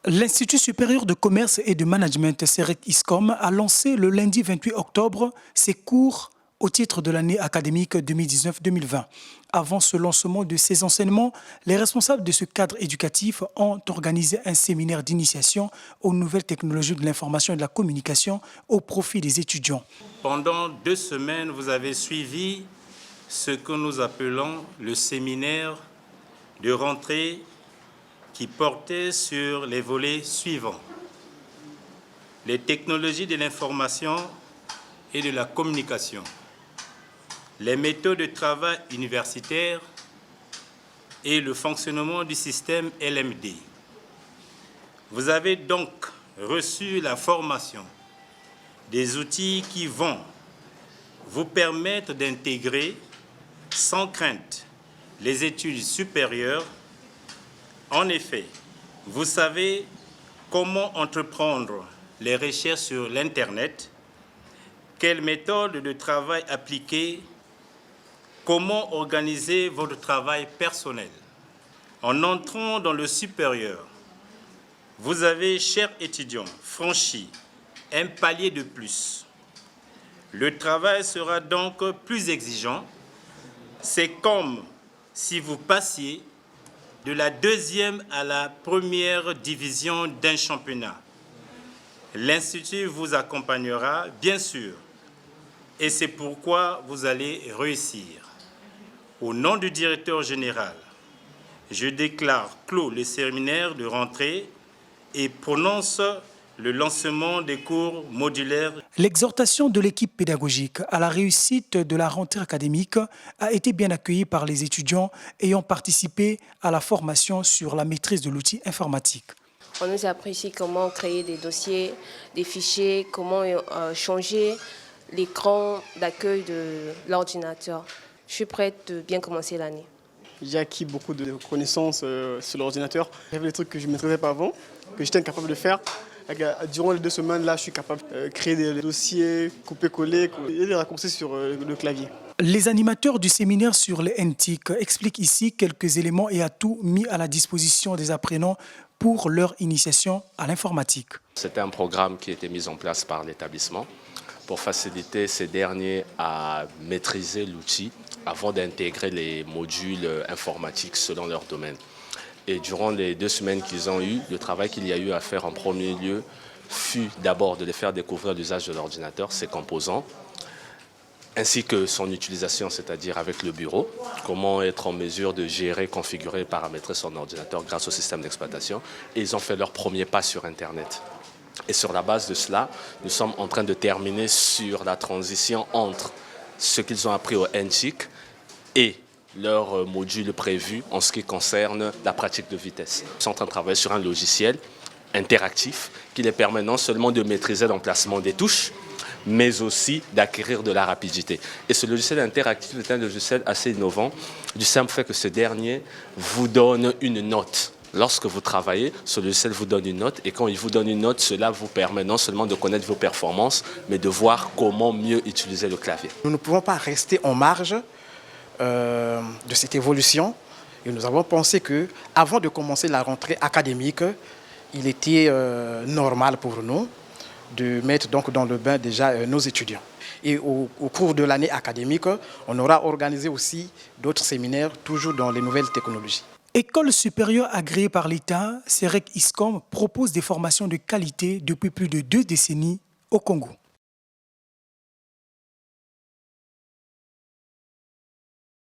L'Institut supérieur de commerce et de management, CEREC-ISCOM, a lancé le lundi 28 octobre ses cours au titre de l'année académique 2019-2020. Avant ce lancement de ces enseignements, les responsables de ce cadre éducatif ont organisé un séminaire d'initiation aux nouvelles technologies de l'information et de la communication au profit des étudiants. Pendant 2 semaines, vous avez suivi ce que nous appelons le séminaire de rentrée qui portait sur les volets suivants: les technologies de l'information et de la communication, les méthodes de travail universitaires et le fonctionnement du système LMD. Vous avez donc reçu la formation des outils qui vont vous permettre d'intégrer sans crainte les études supérieures. En effet, vous savez comment entreprendre les recherches sur l'Internet, quelles méthodes de travail appliquer, comment organiser votre travail personnel. En entrant dans le supérieur, vous avez, chers étudiants, franchi un palier de plus. Le travail sera donc plus exigeant. C'est comme si vous passiez de la 2e à la 1re division d'un championnat. L'Institut vous accompagnera, bien sûr, et c'est pourquoi vous allez réussir. Au nom du directeur général, je déclare clos le séminaire de rentrée et prononce le lancement des cours modulaires. L'exhortation de l'équipe pédagogique à la réussite de la rentrée académique a été bien accueillie par les étudiants ayant participé à la formation sur la maîtrise de l'outil informatique. On nous a appris ici comment créer des dossiers, des fichiers, comment changer l'écran d'accueil de l'ordinateur. Je suis prête de bien commencer l'année. J'ai acquis beaucoup de connaissances sur l'ordinateur. Il y avait des trucs que je ne maîtrisais pas avant, que j'étais incapable de faire. Durant les 2 semaines, là, je suis capable de créer des dossiers, couper-coller et les raccourcis sur le clavier. Les animateurs du séminaire sur les NTIC expliquent ici quelques éléments et atouts mis à la disposition des apprenants pour leur initiation à l'informatique. C'était un programme qui a été mis en place par l'établissement pour faciliter ces derniers à maîtriser l'outil avant d'intégrer les modules informatiques selon leur domaine. Et durant les 2 semaines qu'ils ont eues, le travail qu'il y a eu à faire en premier lieu fut d'abord de les faire découvrir l'usage de l'ordinateur, ses composants, ainsi que son utilisation, c'est-à-dire avec le bureau, comment être en mesure de gérer, configurer, paramétrer son ordinateur grâce au système d'exploitation. Et ils ont fait leur premier pas sur Internet. Et sur la base de cela, nous sommes en train de terminer sur la transition entre ce qu'ils ont appris au NCHIC et leur module prévu en ce qui concerne la pratique de vitesse. Ils sont en train de travailler sur un logiciel interactif qui les permet non seulement de maîtriser l'emplacement des touches, mais aussi d'acquérir de la rapidité. Et ce logiciel interactif est un logiciel assez innovant, du simple fait que ce dernier vous donne une note. Lorsque vous travaillez, ce logiciel vous donne une note et quand il vous donne une note, cela vous permet non seulement de connaître vos performances, mais de voir comment mieux utiliser le clavier. Nous ne pouvons pas rester en marge de cette évolution et nous avons pensé qu'avant de commencer la rentrée académique, il était normal pour nous de mettre donc dans le bain déjà nos étudiants. Et au cours de l'année académique, on aura organisé aussi d'autres séminaires, toujours dans les nouvelles technologies. École supérieure agréée par l'État, CEREC-ISCOM propose des formations de qualité depuis plus de 2 décennies au Congo.